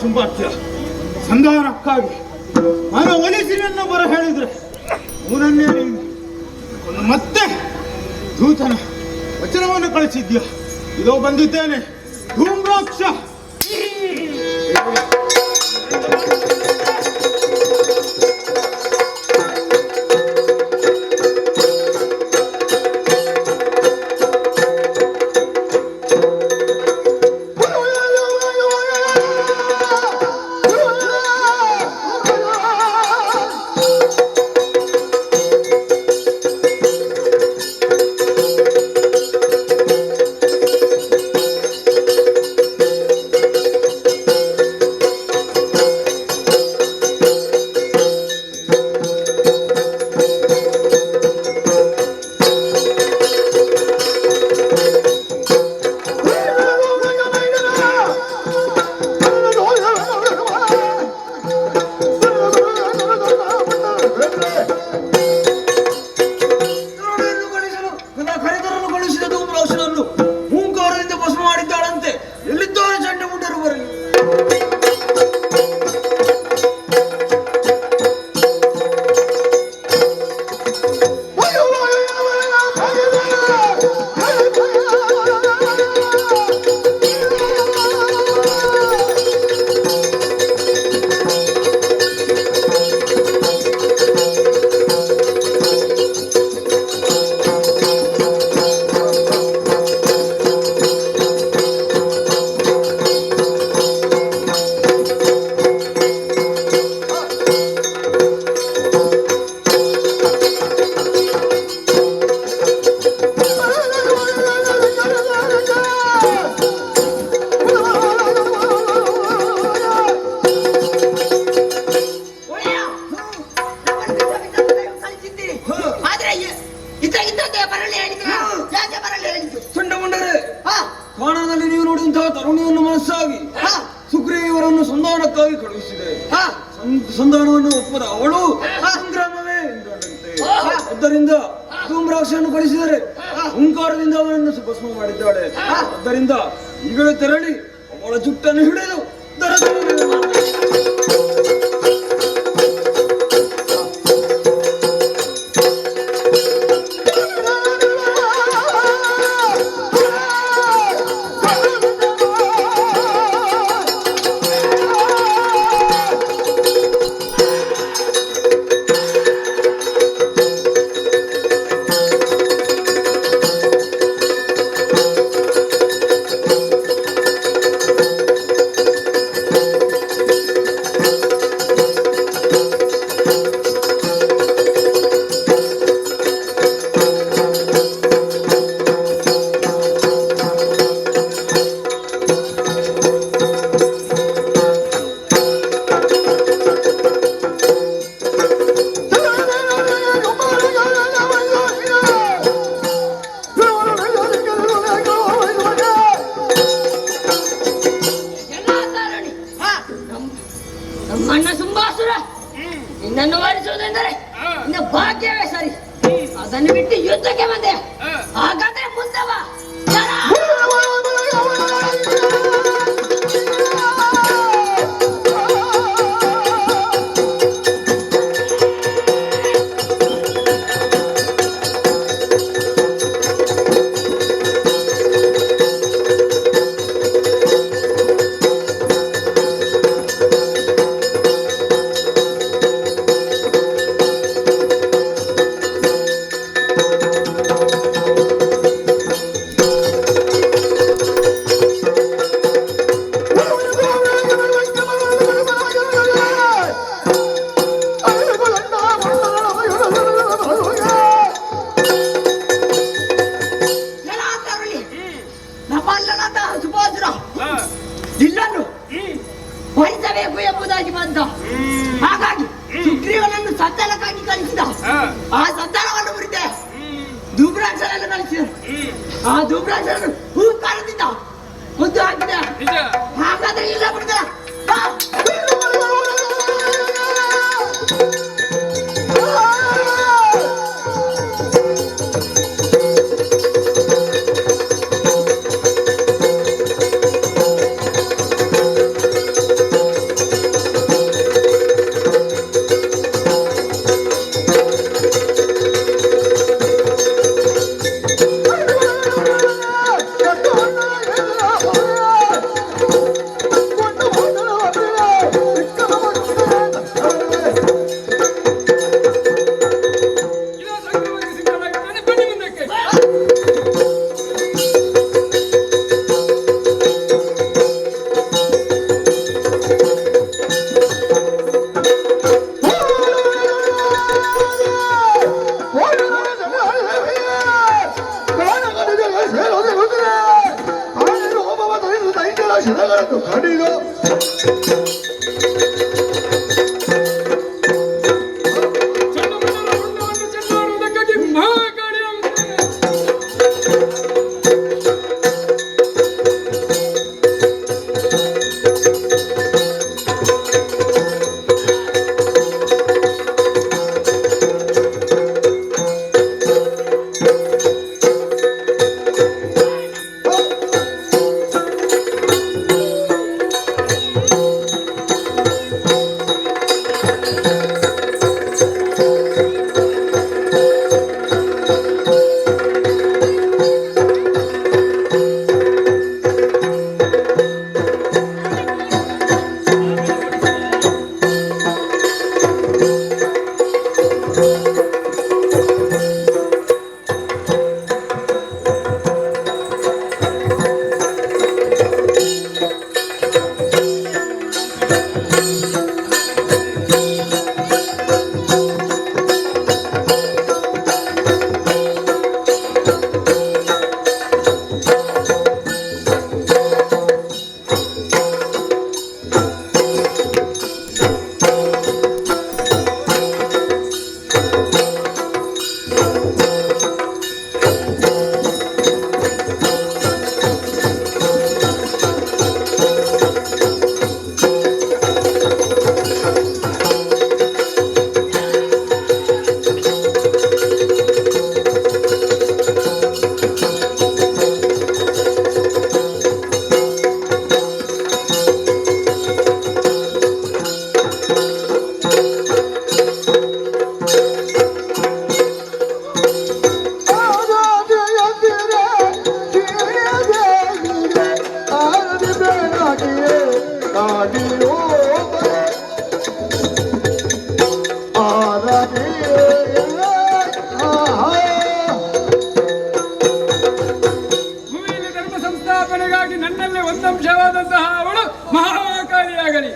ಸಂಪಾತ್ಯ ಸಂಧಾನಕ್ಕಾಗಿ ನಾನು ಒಲಿಸಿನನ್ನ ಬರ ಹೇಳಿದ್ರೆ ಅವನನ್ನೇ ಒಂದು ಮತ್ತೆ ದೂತನ ವಚನವನ್ನು ಕಳಿಸಿದ್ಯಾ. ಇದೋ ಬಂದಿದ್ದೇನೆ ಧೂಮ್ರಾಕ್ಷ. ಕಾರಣದಲ್ಲಿ ನೀವು ನೋಡಿದಂತಹ ತರುಣಿಯನ್ನು ಮನಸ್ಸಾಗಿ ಸುಗ್ರೀವರನ್ನು ಸಂಧಾನಕ್ಕಾಗಿ ಕಳುಹಿಸಿದೆ. ಸಂಧಾನವನ್ನು ಒಪ್ಪದ ಅವಳು ಸಂಗ್ರಾಮವೇ ಎಂದಂತೆ. ಆದ್ದರಿಂದ ಧೂಮ್ರಾಕ್ಷನ್ನು ಕಳಿಸಿದರೆ ಹುಂಕಾರದಿಂದ ಅವನನ್ನು ಭಸ್ಮ ಮಾಡಿದ್ದಾಳೆ. ಆದ್ದರಿಂದ ಈಗಲೇ ತೆರಳಿ ಅವಳ ಜುಟ್ಟನ್ನು ಹಿಡಿದು ಅಣ್ಣ ಸುಂಬಾಸುರ ನಿನ್ನನ್ನು ಓಡಿಸುವುದೆಂದರೆ ನಿನ್ನ ಭಾಗ್ಯವೇ ಸರಿ. ಅದನ್ನು ಬಿಟ್ಟು ಯುದ್ಧಕ್ಕೆ ಬಂದೆ. ಹಾಗಾದ್ರೆ ಮುಂದೆ ಬಾ. ಭರಿಸಬೇಕು ಎಂಬುದಾಗಿ ಬಂದ. ಹಾಗಾಗಿ ಸುಗ್ರೀವನನ್ನು ಸಂಧಾನಕ್ಕಾಗಿ ಕಳಿಸಿದ. ಆ ಸಂಧಾನವನ್ನು ಮುರಿದೆ ಧೂಮ್ರಾಕ್ಷರನ್ನು ಕಳಿಸಿದರು. ಆ ಧೂಮ್ರಾಕ್ಷರನ್ನು ಹೂಕಾರದಿಂದ ಕೊಂದು ಹಾಕಿದ. ಹಾಗಾದ್ರೆ ಇಲ್ಲ ಬಿಡ್ತಾರ. ಭೂಮಿಯಲ್ಲಿ ಧರ್ಮ ಸಂಸ್ಥಾಪನೆಗಾಗಿ ನನ್ನಲ್ಲೇ ಒಂದಂಶವಾದಂತಹ ಅವಳು ಮಹಾಕಾರಿಯಾಗಲಿ.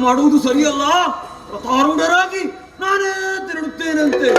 ಮಾಡುವುದು ಸರಿಯಲ್ಲ. ರಥಾರೂಢರಾಗಿ ನಾನೇ ತಿರುಡುತ್ತೇನಂತೆ.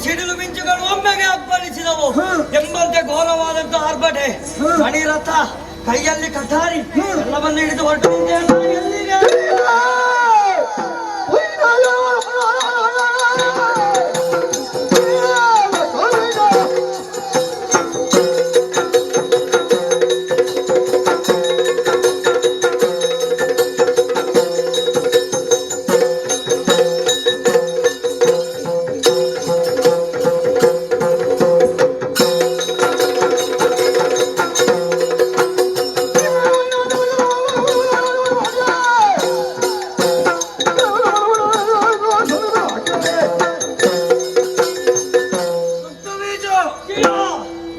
ಸಿಡಿಲು ಮಿಂಚುಗಳು ಒಮ್ಮೆಗೆ ಅಪ್ಪಳಿಸಿದವು ಎಂಬಂತೆ ಘೋರವಾದಂತಹ ಆರ್ಭಟೆ. ಮಣಿರಥ ಕೈಯಲ್ಲಿ ಕಠಾರಿ ಎಲ್ಲವನ್ನ ಹಿಡಿದು ಹೊರಟು ಎಲ್ಲಿಗೆ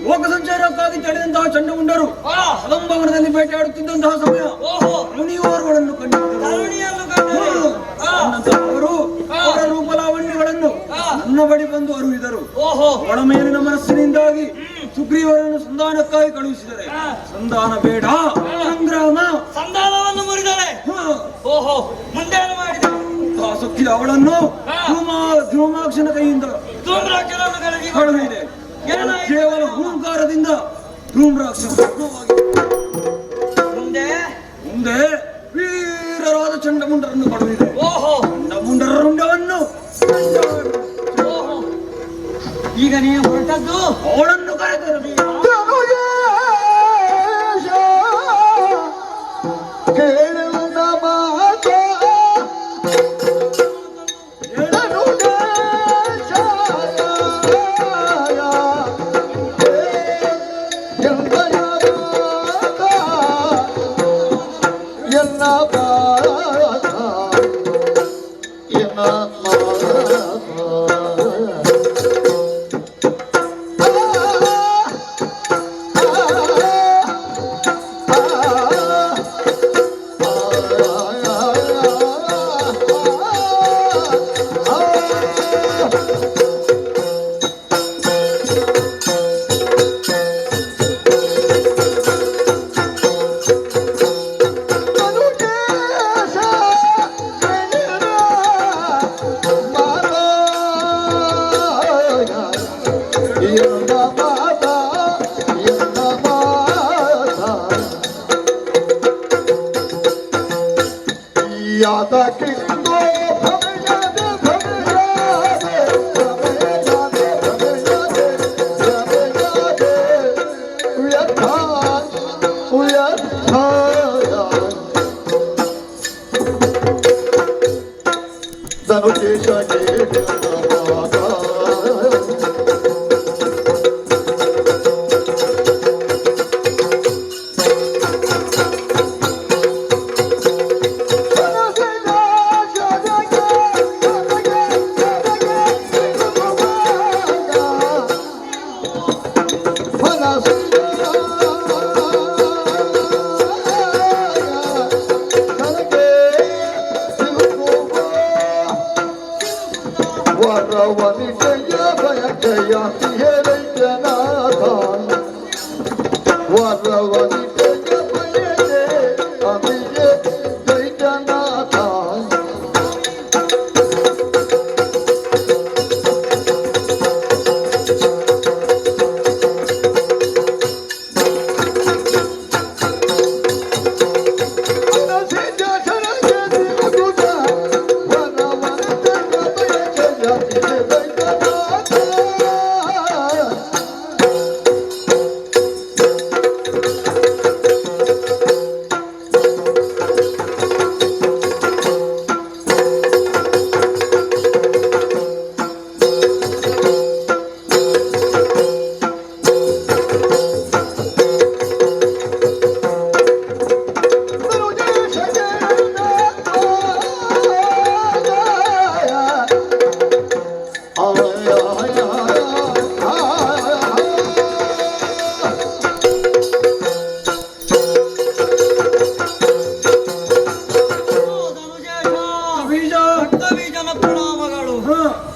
ಲೋಕಸಂಚಾರಕ್ಕಾಗಿ ತೆಳೆದಂತಹ ಚಂಡಮುಂಡರು ಅಲಂಭವನದಲ್ಲಿ ಬೇಟೆಯಾಡುತ್ತಿದ್ದಂತಹ ಸಮಯ ಮುನಿಯೋರ್ಗಳನ್ನು ಕಂಡಿದ್ದರು. ಅವರು ಅವರ ರೂಪಲಾವಣ್ಯಗಳನ್ನು ನನ್ನ ಬಳಿ ಬಂದು ಅರುಹಿದರು. ಒಳಮೇಲಿನ ಮನಸ್ಸಿನಿಂದಾಗಿ ಸುಗ್ರೀವರನ್ನು ಸಂಧಾನಕ್ಕಾಗಿ ಕಳುಹಿಸಿದರೆ ಸಂಧಾನ ಬೇಡ, ಸಂಗ್ರಾಮ. ಸಂಧಾನವನ್ನು ಮುರಿದರೆ ಮುಂದೇನು ಮಾಡಿದ? ಸೊಕ್ಕಿದ ಅವಳನ್ನು ಧೂಮಾಕ್ಷನ ಕೈಯಿಂದ ಕಳುಹಿದೆ. ಕೇವಲ ಹೂಂಕಾರದಿಂದ ಧೂಮ್ರಾಕ್ಷ ಮುಂದೆ ವೀರರಾದ ಚಂಡಮುಂಡರನ್ನು ಕಳುಹಿದೆ. ಚಂಡಮುಂಡರ ರುಂಡವನ್ನು ಈಗ ನೀವು ಹೊರಟದ್ದು ಅವಳನ್ನು ಕರೆತರಬೇಕು.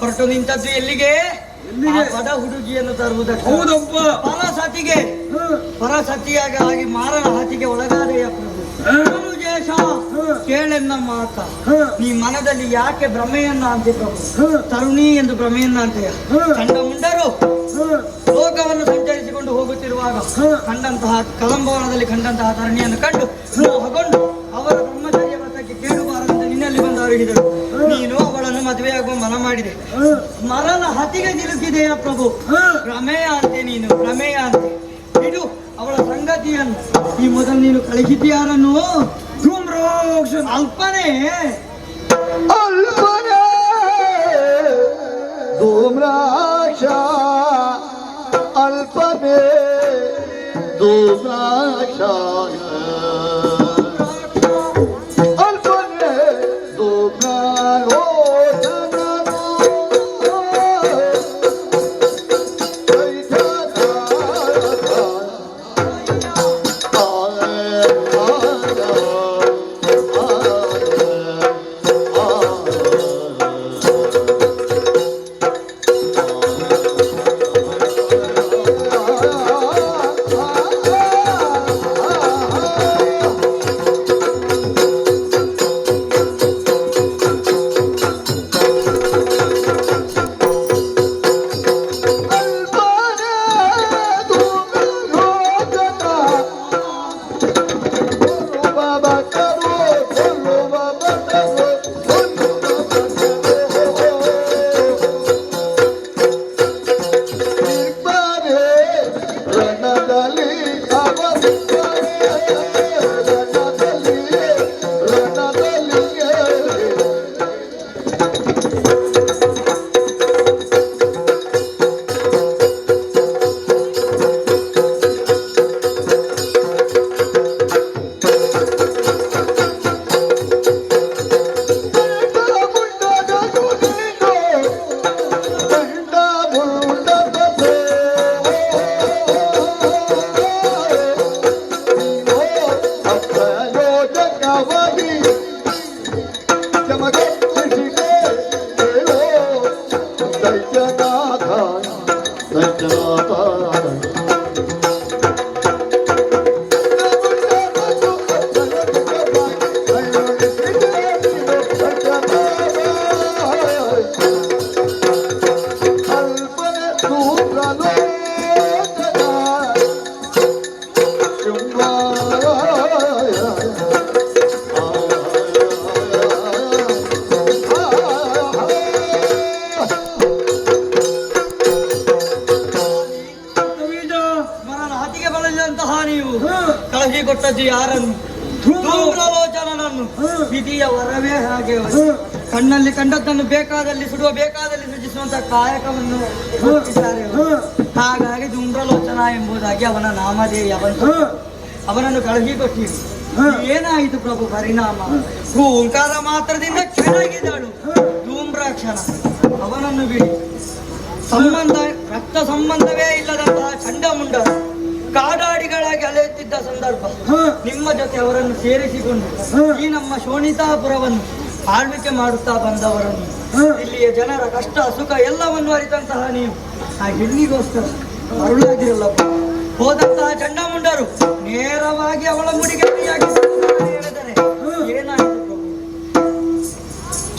ಹೊರಟು ನಿಂತದ್ದು ಎಲ್ಲಿಗೆ? ಆ ಬಡ ಹುಡುಗಿಯನ್ನು ತರುವುದಕ್ಕೆ. ಹೌದಪ್ಪ. ಪರಸತಿಗೆ ಪರಸತಿಯಾಗಿ ಮಾರನ ಹತಿಗೆ ಒಳಗಾದೆಯ ಪ್ರಭು. ಜೇಷ ಕೇಳೆನ್ನ ಮಾತ. ನೀ ಮನದಲ್ಲಿ ಯಾಕೆ ಭ್ರಮೆಯನ್ನ ಅಂತೆ ಪ್ರಭು? ತರುಣಿ ಎಂದು ಭ್ರಮೆಯನ್ನ ಅಂತೆಯ. ಚಂಡ ಮುಂಡರು ಲೋಕವನ್ನು ಸಂಚರಿಸಿಕೊಂಡು ಹೋಗುತ್ತಿರುವಾಗ ಕಂಡಂತಹ ಕದಂಬವನದಲ್ಲಿ ಕಂಡಂತಹ ತರುಣಿಯನ್ನು ಕಂಡು ಮೋಹಗೊಂಡು ಅವರ ಬ್ರಹ್ಮಚರ್ಯ ವ್ರತಕ್ಕೆ ಕೇಳಬಾರದಂತೆ ನಿನ್ನಲ್ಲಿ ಬಂದವರು ಹಿಡಿದರು. ನೀನು ಅವಳನ್ನು ಮದುವೆಯಾಗುವ ಮನ ಮಾಡಿದೆ. ಮರನ ಹತಿಗೆ ನಿಲುಕಿದೆಯ ಪ್ರಭು. ಭ್ರಮೆಯ ಅಂತೆ ನೀನು, ಭ್ರಮೆಯ ಅಂತೆ. ಇದು ಅವಳ ಸಂಗತಿಯನ್ನು ಈ ಮೊದಲು ನೀನು ಕಳಿಸಿದ್ಯಾರನ್ನು? ಅಲ್ಪನೇ ಧೂಮ್ರಾಕ್ಷ ಅಲ್ಪನೇ ಧೂಮ್ರಾಕ್ಷ ಅಲ್ಪನೇ ಧೂಮ್ರಾಲೋ ಕೊಟ್ಟದ್ದು ಯಾರನ್ನು? ಧೂಮ್ರಲೋಚನನನ್ನು. ವಿಧಿಯ ವರವೇ ಹಾಗೆ. ಕಣ್ಣಲ್ಲಿ ಕಂಡದ್ದನ್ನು ಬೇಕಾದಲ್ಲಿ ಸುಡುವ, ಬೇಕಾದಲ್ಲಿ ಸೃಜಿಸುವಂತ ಕಾಯಕವನ್ನು ಕೊಟ್ಟಿದ್ದಾರೆ. ಹಾಗಾಗಿ ಧೂಮ್ರಲೋಚನ ಎಂಬುದಾಗಿ ಅವನ ನಾಮಧೇಯ ಅವನನ್ನು ಕಳುಹಿಕೊಟ್ಟಿರು. ಏನಾಯಿತು ಪ್ರಭು ಪರಿಣಾಮ? ಓಂಕಾರ ಮಾತ್ರದಿಂದ ಕೆಳಗಿದಳು ಧೂಮ್ರಾಕ್ಷಣ. ಅವನನ್ನು ಬಿಡಿ ಸಂಬಂಧ ರಕ್ತ ಸಂಬಂಧವೇ ಇಲ್ಲದಂತಹ ಚಂಡಮುಂಡರು ಕಾಡಾಡಿಗಳಾಗಿ ಅಲೆಯುತ್ತಿದ್ದ ಸಂದರ್ಭ ನಿಮ್ಮ ಜೊತೆ ಅವರನ್ನು ಸೇರಿಸಿಕೊಂಡು ಈ ನಮ್ಮ ಶೋಣಿತಾಪುರವನ್ನು ಆಳ್ವಿಕೆ ಮಾಡುತ್ತಾ ಬಂದವರನ್ನು ಇಲ್ಲಿಯ ಜನರ ಕಷ್ಟ ಸುಖ ಎಲ್ಲವನ್ನು ಅರಿತಂತಹ ನೀವು ಆ ಹೆಣ್ಣಿಗೋಸ್ಕರ ಮರುಳಾಗಿರಲ್ಲಪ್ಪ. ಹೋದಂತಹ ಚಂಡಮುಂಡರು ನೇರವಾಗಿ ಅವಳ ಮುಡಿಗೆ ಹೇಳಿದರೆ ಏನಾಯಿತು ಪ್ರಭು?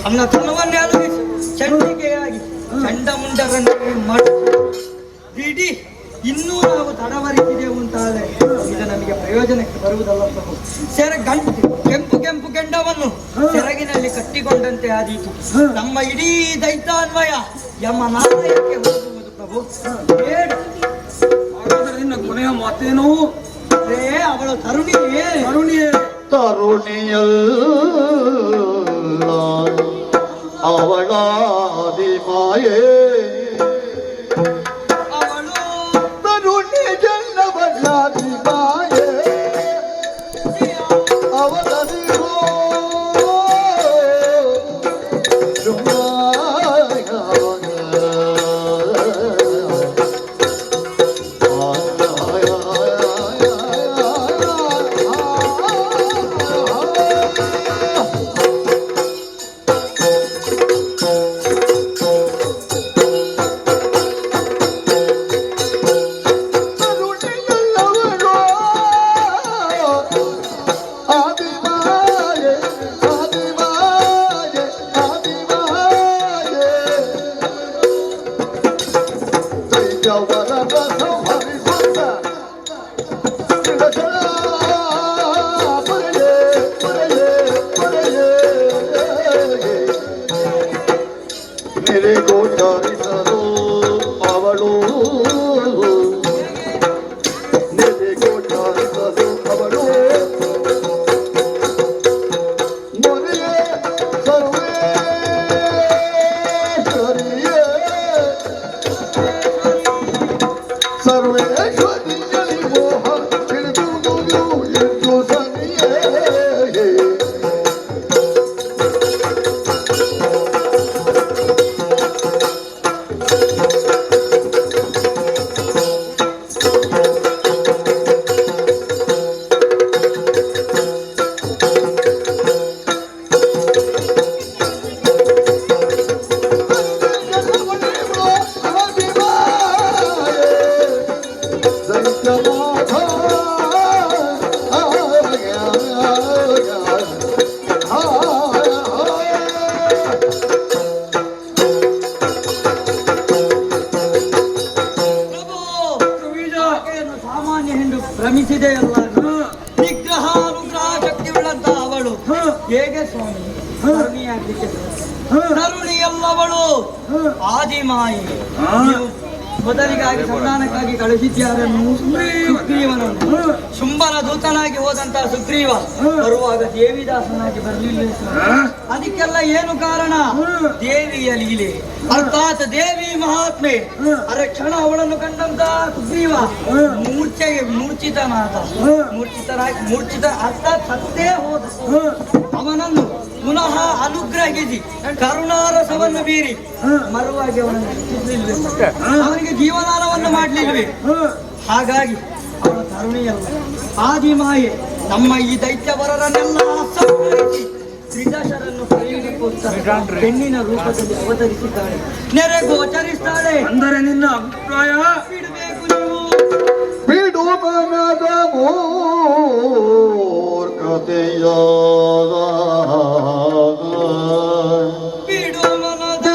ತನ್ನ ತನವನ್ನೇ ಅಲುಗಿಸಿ ಚಂಡಿಕೆಯಾಗಿ ಚಂಡಮುಂಡರನ್ನು ಬಿಡಿ. ಇನ್ನೂ ನಾವು ತಡವರಿಸಿದೆವು ಅಂತಾದರೆ ಇದು ನಮಗೆ ಪ್ರಯೋಜನಕ್ಕೆ ಬರುವುದಲ್ಲ ಪ್ರಭು. ಕೆಂಪು ಕೆಂಪು ಕೆಂಡವನ್ನು ಸೆರಗಿನಲ್ಲಿ ಕಟ್ಟಿಕೊಂಡಂತೆ ಆದೀತು. ನಮ್ಮ ಇಡೀ ದೈತ್ಯಾನ್ವಯ ಯಮನಾಲಯಕ್ಕೆ ಹೋಗುವುದು ಪ್ರಭು. ಬೇಡ. ಹಾಗಾದ್ರೆ ನಿನ್ನ ಕೊನೆಯ ಮಾತೇನು? ಅವಳು ತರುಣಿಯೇ ತರುಣಿಯಲ್ಲ ಅವಳಾದಿ ಮಾಯೇ ತರುಣಿ ಜನ್ನವಳಾದಿ ಮಾಯೇ ಅವಳದಿರೋ ಭ್ರಮಿಸಿದೆಯಲ್ಲ. ನಿಗ್ರಹ ಅನುಗ್ರಹ ಶಕ್ತಿಯುಳ್ಳಂತಹ ಅವಳು ಹೇಗೆ ಸ್ವಾಮಿ ಕರುಣಿಯಾಗಲಿಕ್ಕೆ? ಕರುಣಿಯಲ್ಲವಳು ಆದಿಮಾಯಿ. ಮೊದಲಿಗಾಗಿ ಸಂಧಾನಕ್ಕಾಗಿ ಕಳಿಸಿದ್ಯಾರನ್ನು ಸುಗ್ರೀವನನ್ನು. ಶುಂಭನ ದೂತನಾಗಿ ಹೋದಂತಹ ಸುಗ್ರೀವ ಬರುವಾಗ ದೇವಿದಾಸನಾಗಿ ಬರಲಿಲ್ಲ. ಅದಕ್ಕೆಲ್ಲ ಏನು ಕಾರಣ? ದೇವಿಯ ಲೀಲೆ, ಅರ್ಥಾತ್ ದೇವಿ ಮಹಾತ್ಮೆ. ಅರೆ ಕ್ಷಣ ಅವಳನ್ನು ಕಂಡಂತಹ ಸುಗ್ರೀವ ಮೂರ್ಛಿತ ಅರ್ಥಾತ್ ಸತ್ತೇ ಹೋದ. ಅವನನ್ನು ಪುನಃ ಅನುಗ್ರಹಿಸಿ ಕರುಣಾರಸವನ್ನು ಬೀರಿ ಮರುವಾಗಿ ಅವನನ್ನು ಅವನಿಗೆ ಜೀವನಾನವನ್ನು ಮಾಡಲಿಲ್ವೇ? ಹಾಗಾಗಿ ಅವಳ ಕರುಣೆಯಲ್ಲ ಆದಿಮಾಯೆ. ನಮ್ಮ ಈ ದೈತ್ಯವರನ್ನೆಲ್ಲ ಸಂಹರಿಸಿ ತ್ರಿದಶರನ್ನು ಕೈಲಿಕ್ಕೋಸ್ಕರ ಹೆಣ್ಣಿನ ರೂಪದಲ್ಲಿ ಅವತರಿಸಿದ್ದಾಳೆ, ನೆರೆ ಗೋಚರಿಸ್ತಾಳೆ. ಅಂದರೆ ನಿನ್ನ ಅಭಿಪ್ರಾಯ? ಬಿಡಬೇಕು ನೀವು. ಬಿಡು ಮನದ ಮೂರ್ಖತೆಯ ಬಿಡು ಮನದ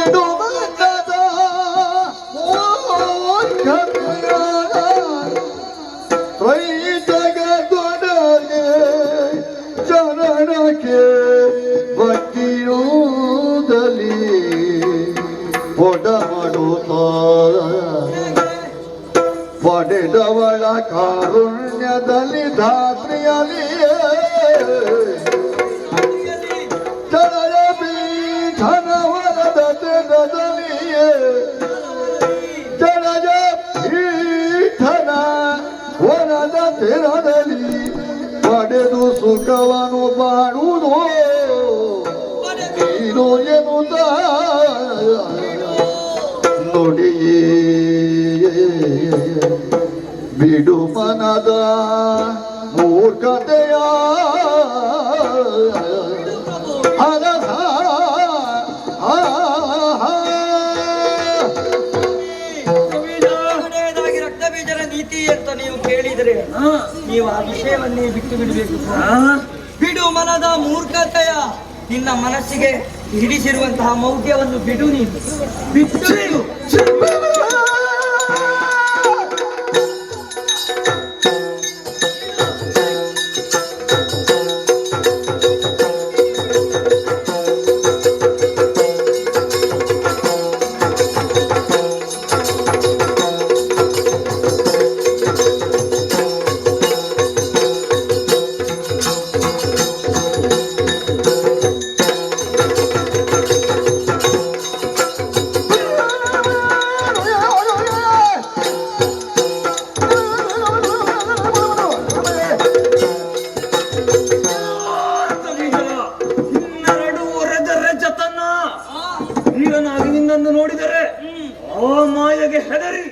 ಜಗದೊಡನೆ ಚರಣಕ್ಕೆ ಭಕ್ತಿಯುದಲಿ ಒಡಮಡುತ್ತ ಪಡೆದವಳ ಕಾರುಣ್ಯದಲ್ಲಿ ಧಾತ್ರಿಯಲಿಯೇ ಚರಣ ಪೀಠನವರದ ತೆರದಲಿಯೇ ಚರಣ ಪೀಠನ ವರದ ತೆರದಲ್ಲಿ ಪಡೆದು ಸುಖವನ್ನು ಬಾಡುವುದು ನೀನು ಎನ್ನುತ್ತ ನೋಡಿ ಬಿಡು ಮನದ ಮೂರ್ಖತೆಯ ಅರಸ ಕಡೆಯದಾಗಿ ರಕ್ತ ಬೀಜದ ನೀತಿ ಅಂತ ನೀವು ಕೇಳಿದರೆ ನೀವು ಆ ವಿಷಯವನ್ನೇ ಬಿಟ್ಟು ಬಿಡಬೇಕು. ಬಿಡು ಮನದ ಮೂರ್ಖತೆಯ ನಿನ್ನ ಮನಸ್ಸಿಗೆ ಹಿಡಿಸಿರುವಂತಹ ಮೌಢ್ಯವನ್ನು ಬಿಡು. ನೀನು ಬಿಟ್ಟು ಬಿಡು. ನೀರನಾಗಿ ನಿನ್ನನ್ನು ನೋಡಿದರೆ ಆ ಮಾಯೆಗೆ ಹೆದರಿ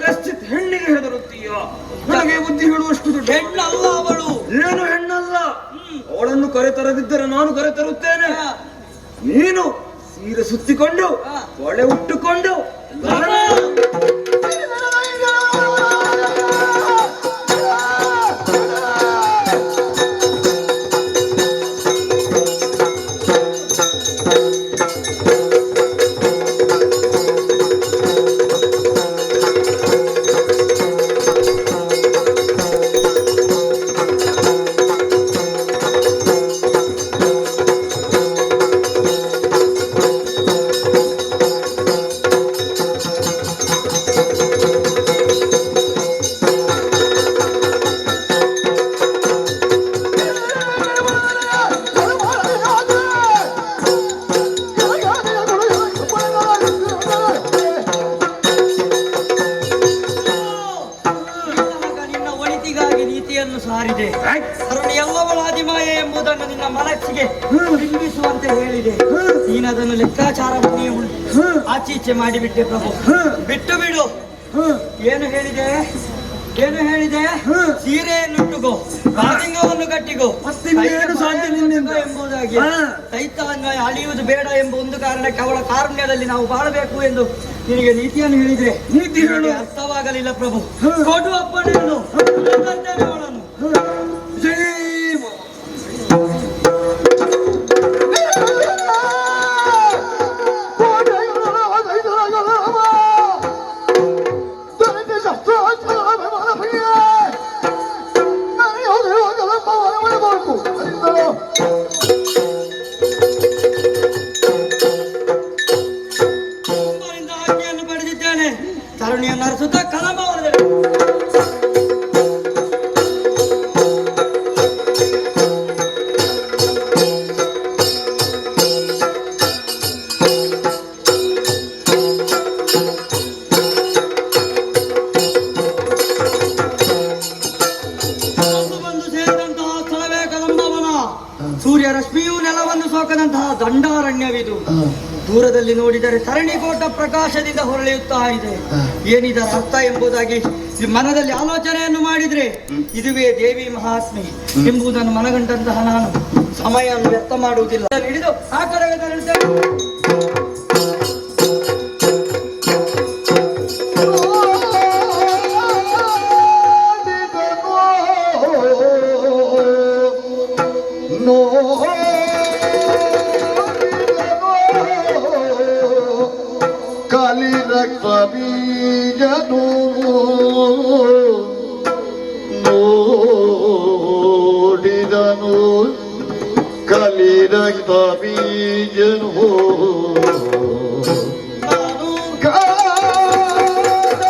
ಗಶ್ಚಿತ್ ಹೆಣ್ಣಿಗೆ ಹೆದರುತ್ತೀಯ. ನನಗೆ ಬುದ್ಧಿ ಹೇಳುವಷ್ಟು ದೊಡ್ಡ ಹೆಣ್ಣಲ್ಲ ಅವಳು. ಏನು ಹೆಣ್ಣಲ್ಲ, ಅವಳನ್ನು ಕರೆತರದಿದ್ದರೆ ನಾನು ಕರೆತರುತ್ತೇನೆ. ನೀನು ಸೀರೆ ಸುತ್ತಿಕೊಂಡು ಒಳೆ ಉಟ್ಟುಕೊಂಡು ಸಾರಿದೆ. ಕರುಣೆ ಎಲ್ಲವಳ ಆದಿಮಾಯೆ ಎಂಬುದನ್ನು ನಿನ್ನ ಮನಸ್ಸಿಗೆ ಬಿಂಬಿಸುವಂತೆ ಹೇಳಿದೆ. ನೀನದನ್ನು ಲೆಕ್ಕಾಚಾರ ಆಚೀಚೆ ಮಾಡಿಬಿಟ್ಟೆ ಪ್ರಭು. ಬಿಟ್ಟು ಬಿಡು. ಏನು ಹೇಳಿದೆ? ಏನು ಹೇಳಿದೆ? ಸೀರೆಯನ್ನುಟ್ಟುಕೋ, ಬಾಲಿಂಗವನ್ನು ಕಟ್ಟಿಕೋ, ಎಂಬುದಾಗಿ ದೈತ್ಯಾಂಗ ಅಳಿಯುವುದು ಬೇಡ ಎಂಬ ಒಂದು ಕಾರಣಕ್ಕೆ ಅವಳ ಕಾರುಣ್ಯದಲ್ಲಿ ನಾವು ಬಾಳಬೇಕು ಎಂದು ನಿನಗೆ ನೀತಿಯನ್ನು ಹೇಳಿದ್ರೆ ನೀತಿ ಹೇಳಿ ಅರ್ಥವಾಗಲಿಲ್ಲ ಪ್ರಭು. ಕೊಡು ಅಪ್ಪಣೆಯನ್ನು ಅವಳನ್ನು. ಆಜ್ಞೆಯನ್ನು ಪಡೆದಿದ್ದೇನೆ. ತರುಣಿಯನ್ನು ಅರಸುತ್ತಾ ಕಲಂಬವರದಲ್ಲಿ ಸೂರ್ಯ ರಶ್ಮಿಯು ನೆಲವನ್ನು ಸೋಕದಂತಹ ದಂಡಾರಣ್ಯವಿದು. ದೂರದಲ್ಲಿ ನೋಡಿದರೆ ತರಣಿಕೋಟ ಪ್ರಕಾಶದಿಂದ ಹೊರಳೆಯುತ್ತಾ ಇದೆ. ಏನಿದರ ಅರ್ಥ ಎಂಬುದಾಗಿ ಮನದಲ್ಲಿ ಆಲೋಚನೆಯನ್ನು ಮಾಡಿದ್ರೆ ಇದುವೇ ದೇವಿ ಮಹಾತ್ಮೆ ಎಂಬುದನ್ನು ಮನಗಂಡಂತಹ ನಾನು ಸಮಯವನ್ನು ವ್ಯರ್ಥ ಮಾಡುವುದಿಲ್ಲ. ಹಿಡಿದು ಆ ಕಡೆಗೆ ಕಾಲಿ ರಕ್ತ ಬೀಜನು ನೋಡಿದನು, ಕಲಿ ರಕ್ತ ಬೀಜನು ಕಾದ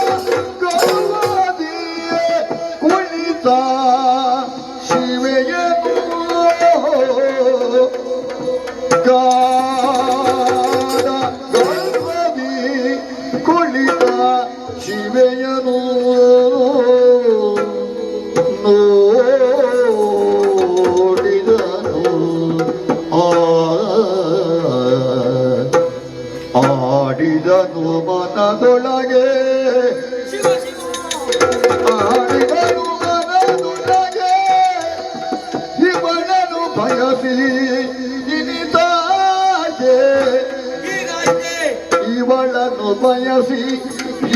ಬಯಸಿ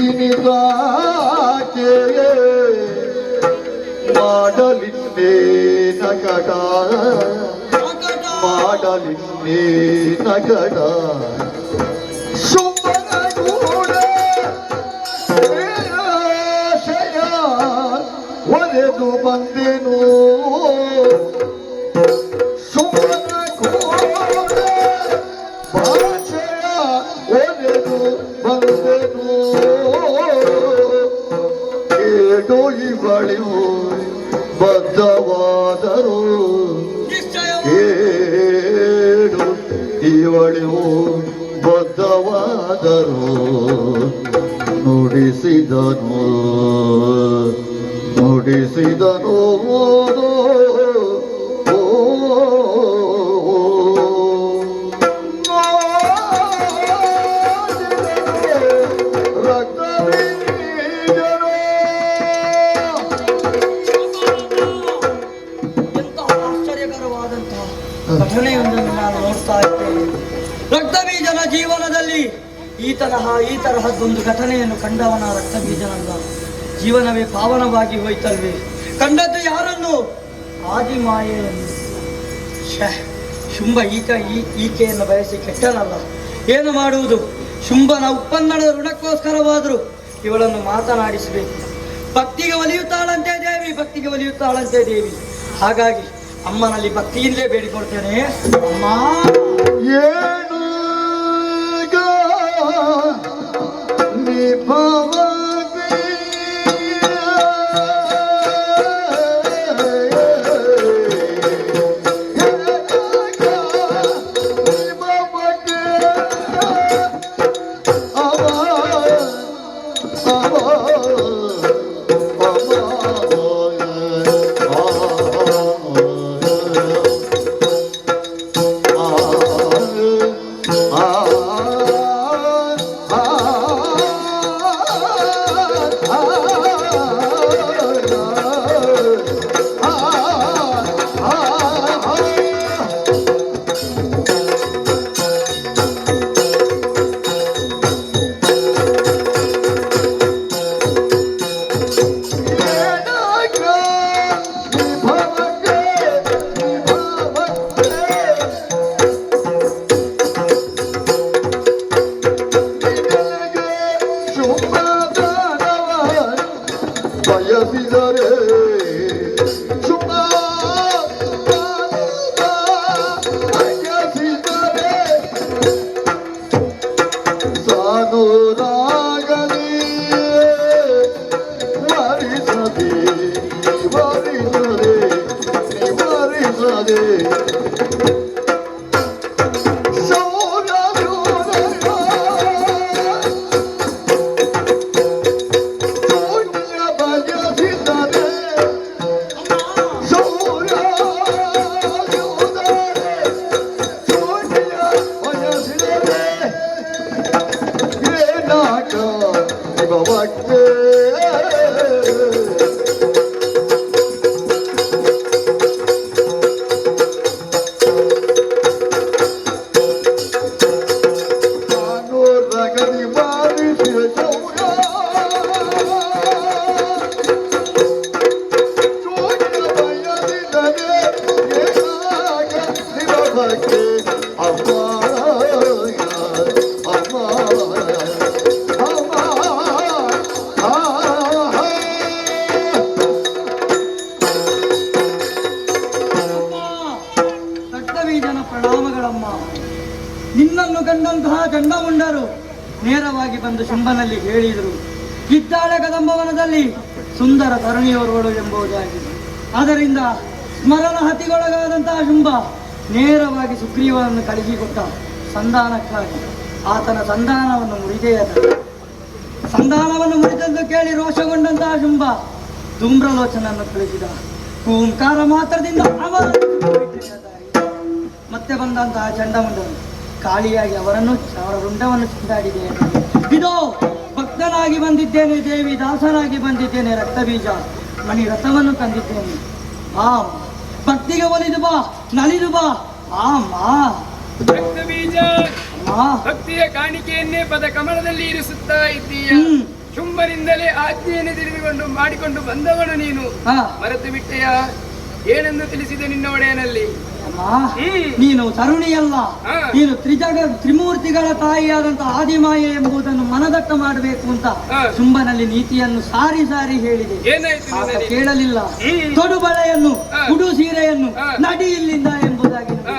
ಇನಿದಾಕೆ ಮಾಡಲಿನ್ನೇ ನಗಡ ಮಾಡಲಿನ್ನೇ ನಗಡ ಸುಮ್ಮನ ಕೂಡ ನಿರಾಶೆಯ ಒರೆದು ಬಂದೆನು ಸುಮ್ಮನ ಕೂಡ ಭಾಷೆಯ ಒರೆದು ಬಂದೆನು ಕೇಳು ಇವಳಿವು ಬದ್ಧವಾದರು ಕೇಳು ಇವಳಿವು ಬದ್ಧವಾದರು ನುಡಿಸಿದನು ನುಡಿಸಿದನು ಎಂತಹ ಆಶ್ಚರ್ಯಕರವಾದಂತಹ ಘಟನೆಯೊಂದನ್ನು ನಾನು ನೋಡ್ತಾ ಇದ್ದೇನೆ. ರಕ್ತಬೀಜನ ಜೀವನದಲ್ಲಿ ಈ ತರಹದ್ದೊಂದು ಘಟನೆಯನ್ನು ಕಂಡವನ ರಕ್ತಬೀಜನಲ್ಲ. ಜೀವನವೇ ಪಾವನವಾಗಿ ಹೋಯ್ತಲ್ವೇ. ಕಂಡದ್ದು ಯಾರನ್ನು? ಆದಿಮಾಯೆಯನ್ನು. ಶುಂಭ ಈಕೆಯನ್ನು ಬಯಸಿ ಕೆಟ್ಟನಲ್ಲ. ಏನು ಮಾಡುವುದು? ಶುಂಭನ ಉತ್ಪನ್ನದ ಋಣಕ್ಕೋಸ್ಕರವಾದರೂ ಇವಳನ್ನು ಮಾತನಾಡಿಸಬೇಕು. ಭಕ್ತಿಗೆ ಒಲಿಯುತ್ತಾಳಂತೆ ದೇವಿ, ಭಕ್ತಿಗೆ ಒಲಿಯುತ್ತಾಳಂತೆ ದೇವಿ. ಹಾಗಾಗಿ ಅಮ್ಮನಲ್ಲಿ ಭಕ್ತಿಯಿಂದಲೇ ಬೇಡಿಕೊಳ್ತೇನೆ. ಅಮ್ಮ ಏನು ಬಯಸಿದರೆ ಬಯಸಿದರೆ ಸಾನೂರಾಗಲಿ ವರಿಸದೆ ವರಿಸದೆ ವರಿಸದೆ ರಕ್ತಬೀಜನ ಪ್ರಣಾಮಗಳಮ್ಮ. ನಿನ್ನನ್ನು ಕಂಡಂತಹ ಚಂಡಮುಂಡರು ನೇರವಾಗಿ ಬಂದು ಶುಂಭನಲ್ಲಿ ಹೇಳಿದರು, ಇದ್ದಾಳೆ ಕದಂಬವನದಲ್ಲಿ ಸುಂದರ ತರುಣಿಯವರುಗಳು ಎಂಬುದಾಗಿದೆ. ಆದ್ದರಿಂದ ಸ್ಮರಣ ಹತಿಗೊಳಗಾದಂತಹ ಶುಂಭ ನೇರವಾಗಿ ಸುಗ್ರೀವನನ್ನು ಕಳಿಸಿಕೊಟ್ಟ ಸಂಧಾನಕ್ಕಾಗಿ. ಆತನ ಸಂಧಾನವನ್ನು ಸಂಧಾನವನ್ನು ಮುರಿದದ್ದು ಕೇಳಿ ರೋಷಗೊಂಡಂತಹ ಶುಂಭ ಧೂಮ್ರಲೋಚನನ್ನು ಕಳಿಸಿದ. ಓಂಕಾರ ಮಾತ್ರದಿಂದ ಅವರ ಮತ್ತೆ ಬಂದಂತಹ ಚಂಡಮುಂಡನು ಕಾಳಿಯಾಗಿ ಅವರ ರುಂಡವನ್ನು ಚಿಂದಾಡಿದೆ. ಇದೋ ಭಕ್ತನಾಗಿ ಬಂದಿದ್ದೇನೆ ದೇವಿ, ದಾಸನಾಗಿ ಬಂದಿದ್ದೇನೆ. ರಕ್ತಬೀಜ ಮಣಿ ರಥವನ್ನು ತಂದಿದ್ದೇನೆ. ಭಕ್ತಿಗೆ ಒಲಿದು ಬಾ, ನಲಿದು ಬಾ. ರಕ್ತಬೀಜ ಆ, ಭಕ್ತಿಯ ಕಾಣಿಕೆಯನ್ನೇ ಪದ ಕಮಲದಲ್ಲಿ ಇರಿಸುತ್ತಾ ಇದ್ದೀಯ. ಹ್ಮ್. ಶುಂಭನಿಂದಲೇ ಆಜ್ಞೆಯನ್ನು ತಿಳಿದುಕೊಂಡು ಮಾಡಿಕೊಂಡು ಬಂದವನು ನೀನು ಆ, ಮರೆತು ಬಿಟ್ಟೆಯ? ಏನೆಂದು ತಿಳಿಸಿದೆ ನಿನ್ನ ಒಡೆಯನಲ್ಲಿ? ಅಮ್ಮ, ಹ್ಮ್. ನೀನು ತರುಣಿಯಲ್ಲ, ಆ. ನೀನು ತ್ರಿಮೂರ್ತಿಗಳ ತಾಯಿಯಾದಂತ ಆದಿಮಾಯೆ ಎಂಬುದನ್ನು ಮನದಟ್ಟ ಮಾಡಬೇಕು ಅಂತ ಆ. ಶುಂಭನಲ್ಲಿ ನೀತಿಯನ್ನು ಸಾರಿ ಸಾರಿ ಹೇಳಿದೆ. ಏನಾಯ್ತು ಆತ ನಿನ್ನಲ್ಲಿ? ಕೇಳಲಿಲ್ಲ. ಹ್ಮ್. ತೊಡು ಬಳೆಯನ್ನು ಆ. ಉಡು ಸೀರೆಯನ್ನು ಆ. ನಡಿ ಇಲ್ಲಿಂದ ಎಂಬುದಾಗಿ ಆ.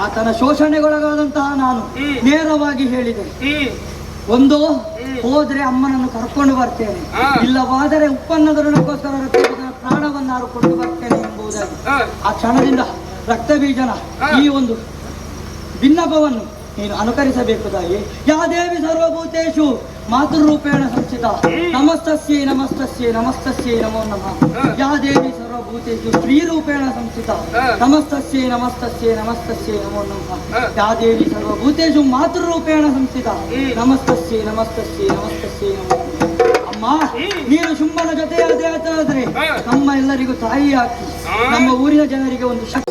ಆತನ ಶೋಷಣೆಗೊಳಗಾದಂತಹ ನಾನು ಹ್ಮ್. ನೇರವಾಗಿ ಹೇಳಿದೆ. ಹ್ಮ್. ಒಂದು, ಹೋದ್ರೆ ಅಮ್ಮನನ್ನು ಕರ್ಕೊಂಡು ಬರ್ತೇನೆ, ಆ. ಇಲ್ಲವಾದರೆ ಉಪ್ಪನ್ನದರಕ್ಕೋಸ್ಕರ ಪ್ರಾಣವನ್ನಾರು ಕೊಂಡು ಬರ್ತೇನೆ ಎಂಬುದಾಗಿ ಆ. ಆ ಕ್ಷಣದಿಂದ ರಕ್ತ ಬೀಜನ ಆ. ಈ ಒಂದು ಭಿನ್ನಪವನ್ನು ನೀನು ಅನುಕರಿಸಬೇಕು ತಾಯಿ. ಯಾ ದೇವಿ ಸರ್ವಭೂತೇಶು ಮಾತೃರೂಪೇಣ ಸಂಸ್ಥಿತ ನಮಸ್ತಸ್ಯೈ ನಮಸ್ತಸ್ಯೈ ನಮಸ್ತಸ್ಯೈ ನಮೋ ನಮಃ. ಯಾ ದೇವಿ ಸರ್ವಭೂತೇಶು ಸ್ತ್ರೀರೂಪೇಣ ಸಂಸ್ಥಿತ ನಮಸ್ತಸ್ಯೈ ನಮಸ್ತಸ್ಯೈ ನಮಸ್ತಸ್ಯೈ ನಮೋ ನಮಃ. ಯಾ ದೇವಿ ಸರ್ವಭೂತೇಶು ಮಾತೃರೂಪೇಣ ಸಂಸ್ಥಿತ ನಮಸ್ತಸ್ಯೈ ನಮಸ್ತಸ್ಯೈ ನಮಸ್ತಸ್ಯೈ ನಮೋ ನಮಃ. ಅಮ್ಮ, ನೀನು ಶುಂಭನ ಜೊತೆಯಾದ್ರೆ ನಮ್ಮ ಎಲ್ಲರಿಗೂ ತಾಯಿ ಹಾಕಿ ನಮ್ಮ ಊರಿನ ಜನರಿಗೆ ಒಂದು ಶಕ್ತಿ.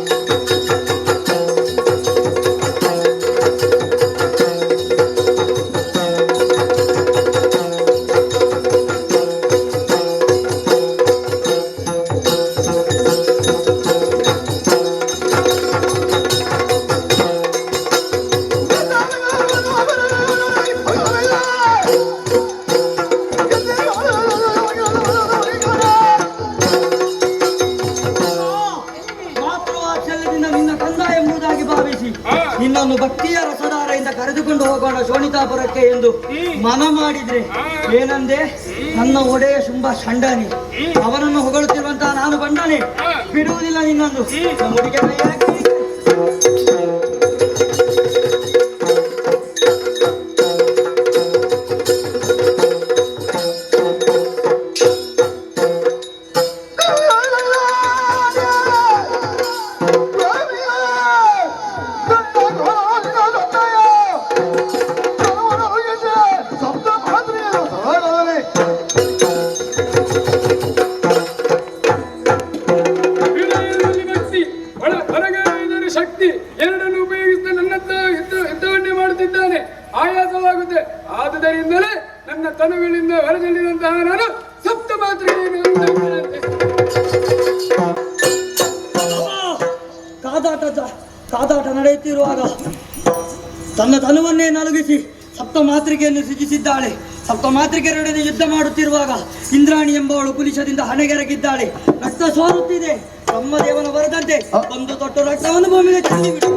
ಮಾತೃವಾತ್ಸಲ್ಯದಿಂದ ನಿನ್ನ ಕಂದ ಎಂಬುದಾಗಿ ಭಾವಿಸಿ ನಿನ್ನನ್ನು ಭಕ್ತಿಯ ರಸಧಾರೆಯಿಂದ ಕರೆದುಕೊಂಡು ಹೋಗೋಣ ಶೋಣಿತಾಪುರಕ್ಕೆ ಎಂದು ಮನ ಮಾಡಿದ್ರೆ ಏನಂದೆ? ನನ್ನ ಒಡೆಯ ಶುಂಭ ಷಂಡನಿ, ಅವನನ್ನು ಹೊಗಳುತ್ತಿರುವಂತಹ ನಾನು ಬಂಡನೆ, ಬಿಡುವುದಿಲ್ಲ ನಿನ್ನನ್ನು. ನಮ್ಮುಡಿಗೆ ಕೈ ಹಾಕಿ ವಿನಯದಲ್ಲಿ ಭಕ್ತಿ, ಹೊರಗೆ ಇದರ ಶಕ್ತಿ ಎರಡನ್ನು ಉಪಯೋಗಿಸಿದ ನನ್ನತ್ತ ಯುದ್ಧವನ್ನೇ ಮಾಡುತ್ತಿದ್ದಾನೆ. ಆಯಾಸವಾಗುತ್ತೆ. ಆದುದರಿಂದಲೇ ನನ್ನ ತನುವಿನಿಂದ ಹೊರದಲ್ಲಿರುವಂತಹ ನಾನು ಸಪ್ತ ಮಾತ್ರೆಯನ್ನು ಕಾದಾಟ ನಡೆಯುತ್ತಿರುವಾಗ ತನ್ನ ತನುವನ್ನೇ ನಲುಗಿಸಿ ಸಪ್ತ ಮಾತೃಕೆಯನ್ನು ಸೃಜಿಸಿದ್ದಾಳೆ. ಸಪ್ತ ಮಾತೃಕೆಯರೊಡನೆ ಯುದ್ಧ ಮಾಡುತ್ತಿರುವಾಗ ಇಂದ್ರಾಣಿ ಎಂಬವಳು ಕುಲಿಶದಿಂದ ಹಣೆಗೆರಗಿದ್ದಾಳೆ. ರಕ್ತ ಸೋರುತ್ತಿದೆ. ಬ್ರಹ್ಮದೇವನ ಬರದಂತೆ ಒಂದು ತೊಟ್ಟು ರಕ್ತವನ್ನು ಭೂಮಿಗೆ ಚೆಲ್ಲಿಬಿಡು.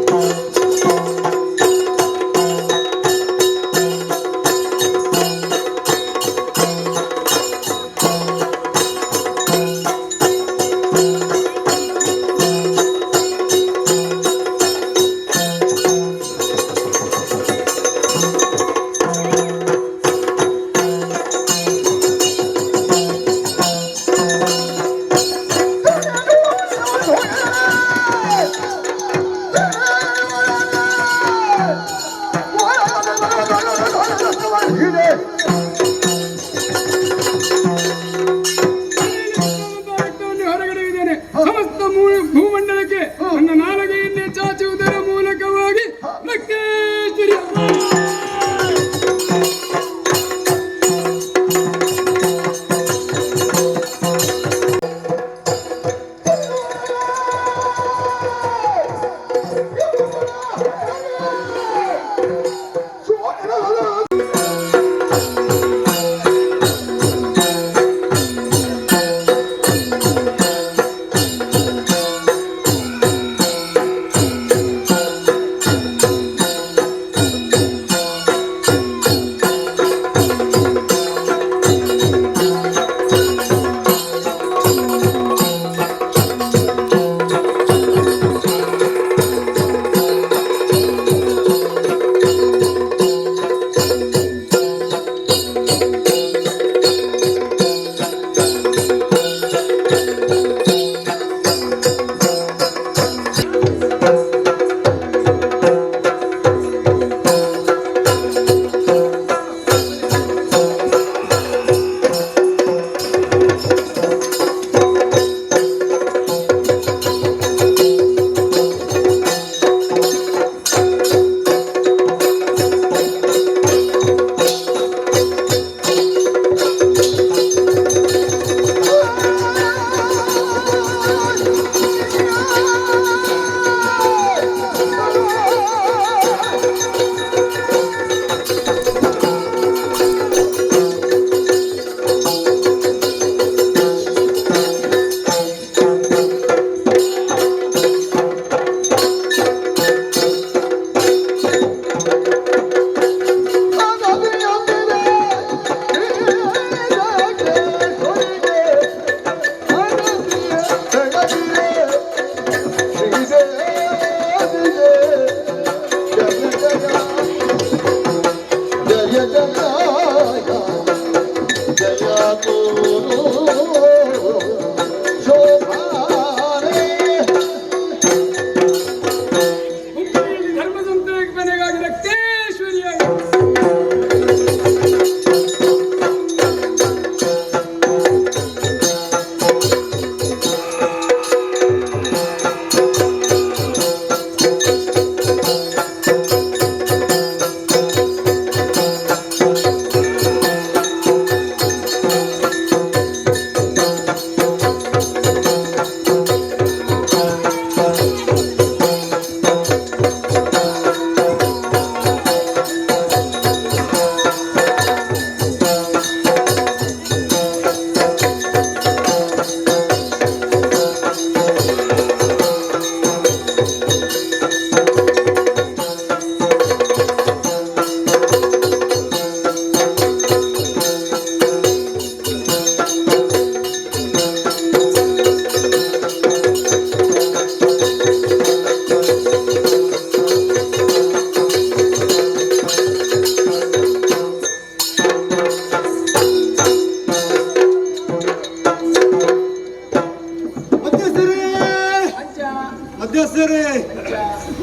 ಮಧ್ಯಸ್ಥರೇ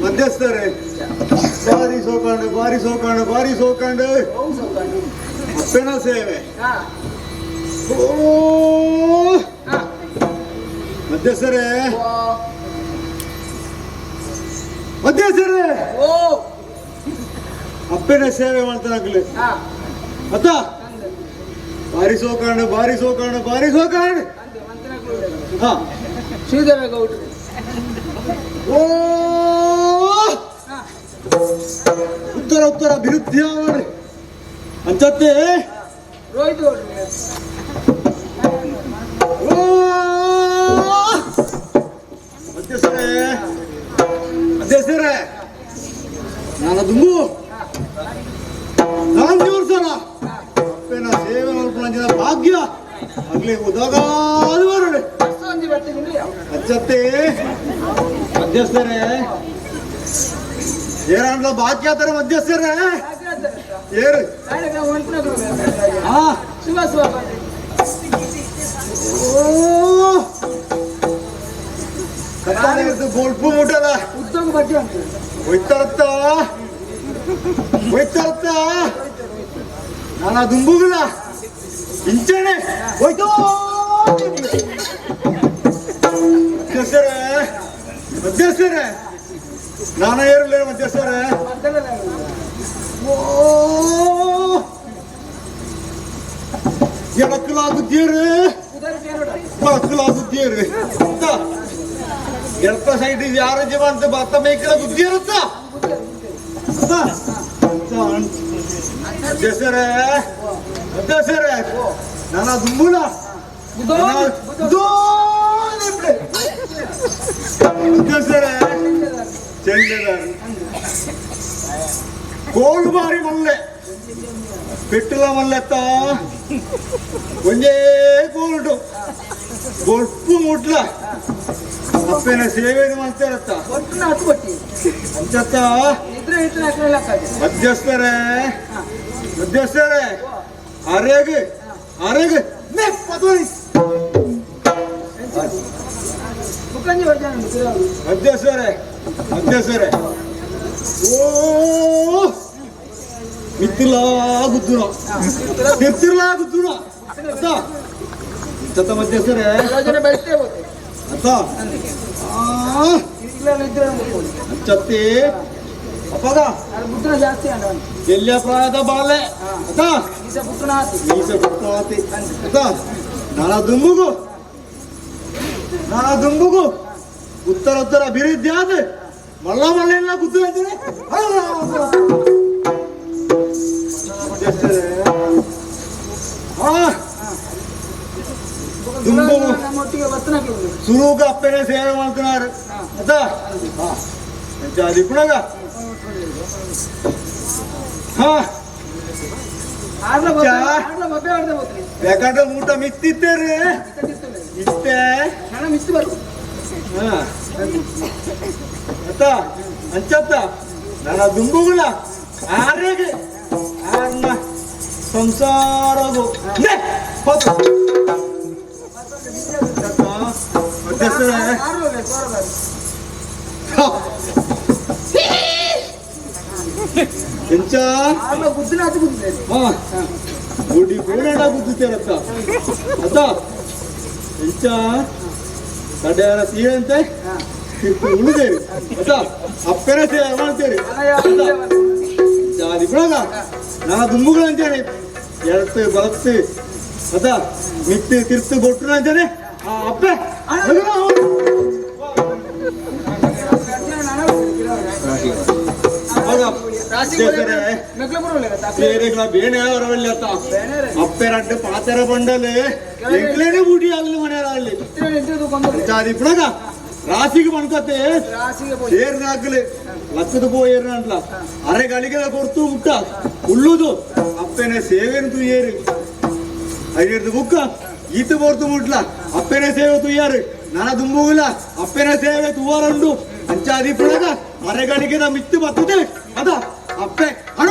ಮಧ್ಯಸ್ಥರೇ ಬಾರಿ ಸೋಕಂಡು ಅಪ್ಪನ ಸೇವೆ ಓ ಮಧ್ಯಸ್ಥರೇ ಓ ಅಪ್ಪನ ಸೇವೆ ಮಾಡ್ತಾನಾಗ್ಲಿ ಅತ್ತ ಬಾರಿ ಸೋಕಂಡು ಹಾ ಶ್ರೀಧರ ಗೌಡ್ರು ಓ ಉತ್ತರ ವಿರುದ್ಧ ಅಂಚತ್ತೆ ರೋಹಿತ್ ಗೌಡ್ರು ಓ ಮಧ್ಯಸ್ಥರೇ ನನ್ನ ದುಂಬು ನಾನು ದೇವರ್ಸಲ್ಲ ಅಪ್ಪನ ಸೇವೆ ಮಾಡ್ಕೊಂಡ ಭಾಗ್ಯ ಆಗ್ಲಿ ಉದಾಗಾದ ಬರೋಣ ಸಂಜೆ ಬರ್ತೀನಿ ಅಚ್ಚತ್ತೆ ಮಧ್ಯಸ್ಥರೇ ಏನಾಗ್ಲ ಬಾಕಿ ಆತರ ಮಧ್ಯಸ್ಥರೇ ಏರು ಹಾ ಕತ್ತಾನಿರ್ದು ಗೋಲ್ಪು ಮುಟ್ಟಲ್ಲ ಉದ್ಯೋಗ ಬಗ್ಗೆ ಹೋಯ್ತಾರತ್ತ ನಾನು ದುಂಬುಗಳ ಇಂಚಣೆ ಹೋಯ್ತೋ ಮಧ್ಯಸ್ಥರೇ ನಾನ ಏರಲೇ ಮಧ್ಯಸ್ಥರೇ ಓ ಎಳಕಲಾಗುತ್ತೀರಿ ಅಂತ ಎಳ್ಕ ಸೈಡ್ ಯಾರ ಜೀವ ಅಂತ ಭತ್ತ ಮೇಕಲ ಬುದ್ಧಿ ಇರುತ್ತ ಮಧ್ಯಸ್ಥರೇ ನನ್ನ ದುಂಬುಲ ಮಧ್ಯಸ್ಥರೇ ಚೆಂಡದಾರ ಕೋಲು ಬಾರಿ ಮಲ್ಲೆ ಪೆಟ್ಟಲ ಮಲ್ಲೆತ್ತ ಒಂದೇ ಕೋಲ್ಟು ಗೊಲ್ಪು ಮುಟ್ಲ ಅಪ್ಪನ ಸೇವೆ ಮಾಡ್ತಾರತ್ತ ಅಂಚತ್ತ ಮಧ್ಯಸ್ಥರೇ ಅರೆಗೆ ಮಧ್ಯಸ್ಥರೇ ಓ ಮಿತ್ತಿಲಾಗುದ್ದುನ ಮಧ್ಯಸ್ಥರೇ ಅತ್ತ ಚತ್ತಿ ಅಪ್ಪಗ ಜಾಸ್ತಿ ಎಲ್ಲಿಯ ಪ್ರಾಯದ ಬಾಲೆ ಅತ್ತ ಮೀಸ ಪುಟ್ರಾತಿ ಅತ್ತ ನಾನ ದುಂಬುಗು ಉತ್ತರ ಅಭಿವೃದ್ಧಿ ಆದ ಮಲ್ಲ ಗುದ್ದು ಹೇಳ್ತೀನಿ ಸುರುಗ ಅಪ್ಪನೇ ಸೇವೆ ಮಾಡ್ತಾರೆ ಜಾಲಿ ಪುಣಗ ಯಾಕಂದ್ರೆ ಊಟ ಮಿತ್ತಿತ್ತೇರಿ ಇಷ್ಟೇ ಅತ್ತ ಅಂಚತ್ತ ನನ್ನ ದುಂಬುಗಳ ಆರೆಗೆ ಆರ್ನ ಸಂಸಾರದು ಎಂಚ ಗುಡಿ ಬೇಡ ಗುದ್ದುತ್ತೇರತ್ತ ಅತ್ತ ಎಂಚ ಕಡೆಯರ ತೀರಂತೆ ಉಳಿದೇರಿ ಅತ್ತ ಅಪ್ಪನ ಸೇವೆ ಮಾಡ್ತೇರಿ ಜಾರಿ ಬಿಡೋದ ನಾನು ದುಂಬುಗಳು ಅಂತೇನೆ ಎಡತ್ತು ಬಲತ್ತು ಅದ ಮಿತ್ತು ತಿರ್ತು ಕೊಟ್ಟರು ಅಂತೇನೆ ಆ ಅಪ್ಪೆ ಬೇಣೆ ಅವರವಲ್ಲಿ ಅತ್ತ ಅಪ್ಪೆ ರಡ್ಡು ಪಾತರ ಬಂಡಲೆ ಎಂಕ್ಲೇನೆ ಬೂಟಿ ಆಗಲಿ ಮನೆಯಲ್ಲಿ ಜಾರಿ ಬಿಡಗ ರಾಸಿಗೆ ಮಣ್ಕತ್ತೆ ಏರ್ನ ಹಾಕಲಿ ಲಕ್ಕದ ಪೋ ಏರ್ನ ಅಂಟ್ಲ ಅರೆ ಗಳಿಗೆ ಕೊಡ್ತು ಮುಟ್ಟ ಉಳ್ಳುದು ಅಪ್ಪೆನೆ ಸೇವೆನು ತುಯ್ಯೇರಿ ಐದು ಬುಕ್ಕ ಈತ ಬೋರ್ತು ಮುಟ್ಲ ಅಪ್ಪೆನೆ ಸೇವೆ ತುಯ್ಯಾರು ನನ್ನ ದುಂಬುಗಿಲ್ಲ ಅಪ್ಪೆನೆ ಸೇವೆ ತುವಾರಂಡು ಅಂಚಾದಿ ಪುಳಗ ಅರೆ ಗಳಿಗೆ ಮಿತ್ತು ಬರ್ತದೆ ಅದ ಅಪ್ಪೆ ಹಣ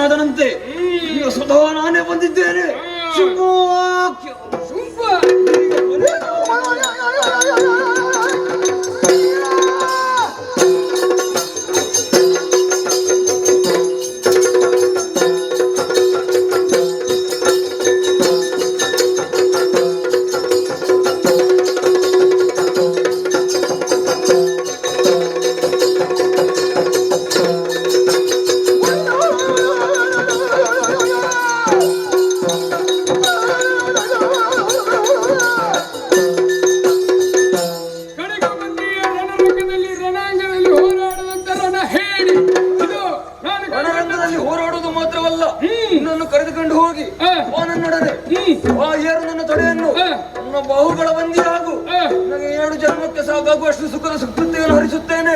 ಶಾಂತನಾದನಂತೆ ಈಗ ಸ್ವತಃ ನಾನೇ ಬಂದಿದ್ದೇನೆ. ಶುಭಾಖ್ಯ. ಕರೆದುಕೊಂಡು ಹೋಗಿ ಅವನನ್ನೊಡನೆ ಆ ಏರು ನನ್ನ ತೊಡೆಯನ್ನು ನನ್ನ ಬಾಹುಗಳ ಬಂದಿಯಾಗು. ನನಗೆ 7 ಜನ್ಮಕ್ಕೆ ಸಾಕಾಗುವಷ್ಟು ಸುಖದ ಸುಕೃತಿಯನ್ನು ಹರಿಸುತ್ತೇನೆ.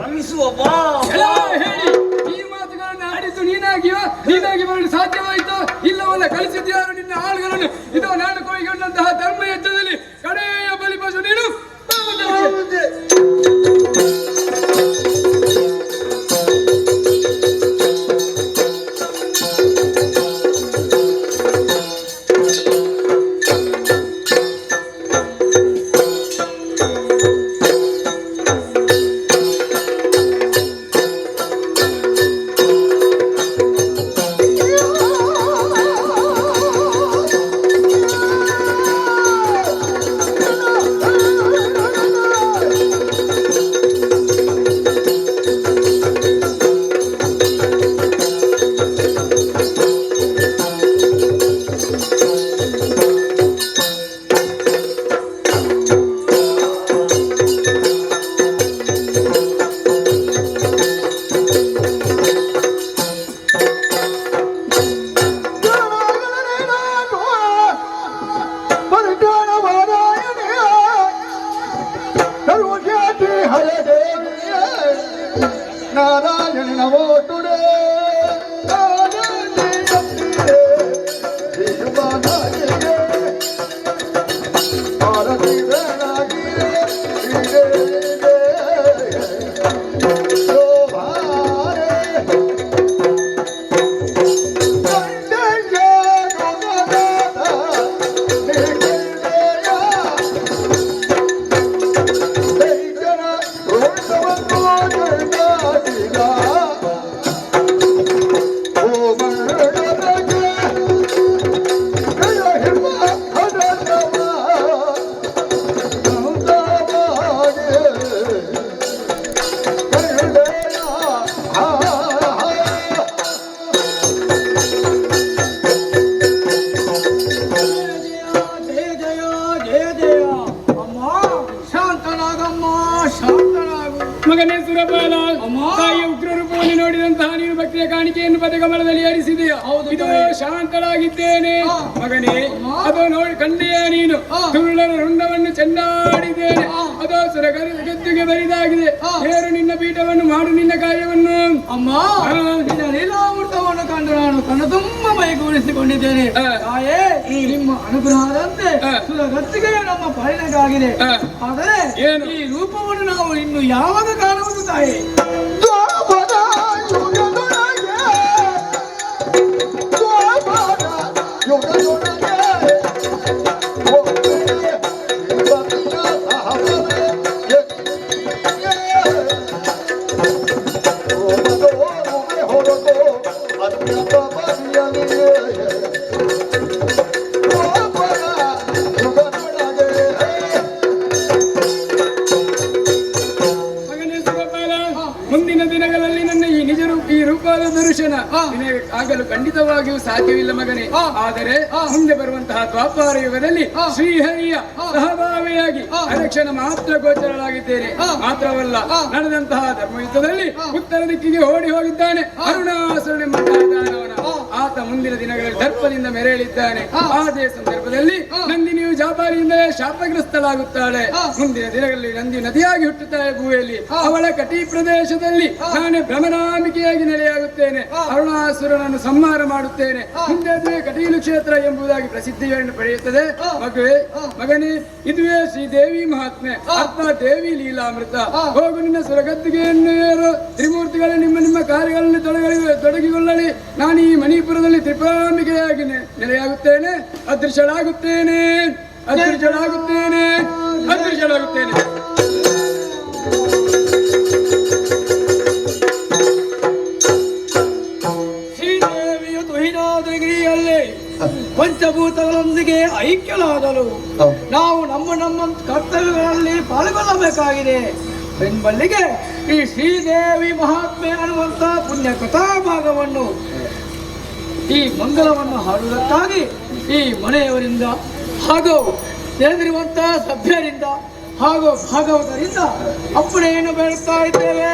ರಮಿಸುವ ಬಾ ಹೇಳಿ. ಈ ಮಾತುಗಳನ್ನು ಆಡಿದ್ದು ನೀನಾಗಿ ಬರಲು ಸಾಧ್ಯವಾಯಿತು ಇಲ್ಲವಲ್ಲ? ಕಳಿಸಿದ್ಯಾರು ನಿನ್ನ ಆಳುಗಳನ್ನು? ಇದು ನಾನು ಕೈಗೊಂಡಂತಹ ಧರ್ಮ ಯುದ್ಧದಲ್ಲಿ ಕಡೆಯ ಬಲಿಪಶು ನೀನು. ನಾರಾಯಣ ನಮೋ ತುಡೆ ಮಗನೇ ಸುರಪಾಲ, ತಾಯಿಯ ಉಗ್ರ ರೂಪವನ್ನು ನೋಡಿದಂತಹ ನೀನು ಭಕ್ತಿಯ ಕಾಣಿಕೆಯನ್ನು ಪದಕಮಲದಲ್ಲಿ ಹರಿಸಿದೆಯಾ? ಇದು ಶಾಂತಳಾಗಿದ್ದೇನೆ ಮಗನೇ. ಅದು ನೋಡಿ ಕಂಡೆಯ ನೀನು ತುರುಳರ ರುಂಡವನ್ನು ಚೆಂಡಾಡಿದ್ದೇನೆ. ಅದು ಸುರ ಗದ್ದುಗೆ ಬರಿದಾಗಿದೆ. ಏರು ನಿನ್ನ ಪೀಠವನ್ನು ಮಾಡು ನಿನ್ನ ಕಾರ್ಯವನ್ನು. ಅಮ್ಮ ನಿನ್ನ ಲೀಲಾಮೃತವನ್ನು ಕಂಡು ನಾನು ಕಣ್ಣು ತುಂಬ ಮೈಗೂಡಿಸಿಕೊಂಡಿದ್ದೇನೆ. ತಾಯೇ ನಿಮ್ಮ ಅನುಗ್ರಹದಂತೆ ಸುರ ಗದ್ದುಗೆಯು ನಮ್ಮ ಪರಿಣಗಾಗಿದೆ. ಆದರೆ ಈ ರೂಪವನ್ನು ನಾವು ಇನ್ನು ಯಾವಾಗ ಕಾಣುವುದು ತಾಯಿ? ಮುಂದಿನ ದಿನಗಳಲ್ಲಿ ನನ್ನ ಈ ರೂಪದ ದರ್ಶನ ಆಗಲು ಖಂಡಿತವಾಗಿಯೂ ಸಾಧ್ಯವಿಲ್ಲ ಮಗನೇ. ಆದರೆ ಮುಂದೆ ಬರುವಂತಹ ದ್ವಾಪಾರ ಯುಗದಲ್ಲಿ ಶ್ರೀಹರಿಯ ಸಹಭಾವಿಯಾಗಿ ಅರಕ್ಷಣ ಮಾತ್ರ ಗೋಚರಳಾಗಿದ್ದೇನೆ. ಮಾತ್ರವಲ್ಲ, ನಡೆದಂತಹ ಧರ್ಮಯುದ್ಧದಲ್ಲಿ ಉತ್ತರ ದಿಕ್ಕಿಗೆ ಓಡಿ ಹೋಗಿದ್ದಾನೆ ಅರುಣಾಸುರನೆಂಬ ದಾನವನ. ಆತ ಮುಂದಿನ ದಿನಗಳಲ್ಲಿ ದರ್ಪದಿಂದ ಮೆರೆಯಲಿದ್ದಾನೆ. ಅದೇ ಸಂದರ್ಭದಲ್ಲಿ ನಂದಿನಿಯು ಜಾಬಾಲಿಯಿಂದಲೇ ಶಾಪಗ್ರಸ್ತಳಾಗುತ್ತಾಳೆ. ಮುಂದಿನ ದಿನಗಳಲ್ಲಿ ನಂದಿ ನದಿಯಾಗಿ ಹುಟ್ಟುತ್ತಾಳೆ ಭೂಮಿಯಲ್ಲಿ. ಅವಳ ಕಟಿ ಪ್ರದೇಶದಲ್ಲಿ ನಾನೇ ಭ್ರಮರಾಂಬಿಕೆಯಾಗಿ ನೆಲೆಯಾಗುತ್ತೇನೆ. ಅರುಣಾಸುರನನ್ನು ಸಂಹಾರ ಮಾಡುತ್ತೇನೆ. ಮುಂದೆ ಅದುವೇ ಕಟೀಲು ಕ್ಷೇತ್ರ ಎಂಬುದಾಗಿ ಪ್ರಸಿದ್ಧಿಯನ್ನು ಪಡೆಯುತ್ತದೆ. ಮಗನೇ, ಇದುವೇ ಶ್ರೀದೇವಿ ಮಹಾತ್ಮೆ ಅರ್ಥಾತ್ ದೇವಿ ಲೀಲಾಮೃತ. ಹೋಗು ನಿನ್ನ ಸುರಗದ್ದಿಗೆಯನ್ನು ಏರು. ತ್ರಿಮೂರ್ತಿಗಳು ನಿಮ್ಮ ಕಾರ್ಯಗಳಲ್ಲಿ ತೊಡಗಿಕೊಳ್ಳಲಿ. ನಾನು ಈ ಮಣಿಪುರದಲ್ಲಿ ತ್ರಿಪುರಾಂಬಿಕೆಯಾಗಿ ನೆಲೆಯಾಗುತ್ತೇನೆ. ಅದೃಶ್ಯಳಾಗುತ್ತೇನೆ. ಶ್ರೀದೇವಿಯು ತುಹಿನಾದ್ರಿಗಿರಿಯಲ್ಲಿ ಪಂಚಭೂತಗಳೊಂದಿಗೆ ಐಕ್ಯಲಾಗಲು ನಾವು ನಮ್ಮ ಕರ್ತವ್ಯಗಳಲ್ಲಿ ಪಾಲ್ಗೊಳ್ಳಬೇಕಾಗಿದೆ ಎಂಬಲ್ಲಿಗೆ ಈ ಶ್ರೀದೇವಿ ಮಹಾತ್ಮೆ ಅನ್ನುವಂತ ಪುಣ್ಯ ಕಥಾಭಾಗವನ್ನು ಈ ಮಂಗಲವನ್ನು ಹಾಡುವುದಕ್ಕಾಗಿ ಈ ಮನೆಯವರಿಂದ ಹಾಗೂ ನೆರೆದಿರುವಂತಹ ಸಭ್ಯರಿಂದ ಹಾಗೂ ಭಾಗವತರಿಂದ ಅಪ್ಪಣೆಯನ್ನು ಬೇಡುತ್ತಾ ಇದ್ದೇವೆ.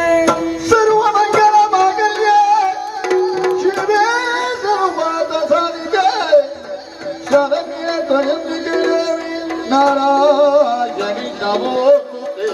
ಸರ್ವಮಂಗಲ ಮಾಂಗಲ್ಯ ಶಿವೇ ಸರ್ವಮಾತ ಸಾಧಿಕೆ ಶರಣ್ಯ ತ್ವಯಂಬಿಕೆ ದೇವಿ ನಾರಾಯಣಿ ನಮೋಸ್ತುತೇ.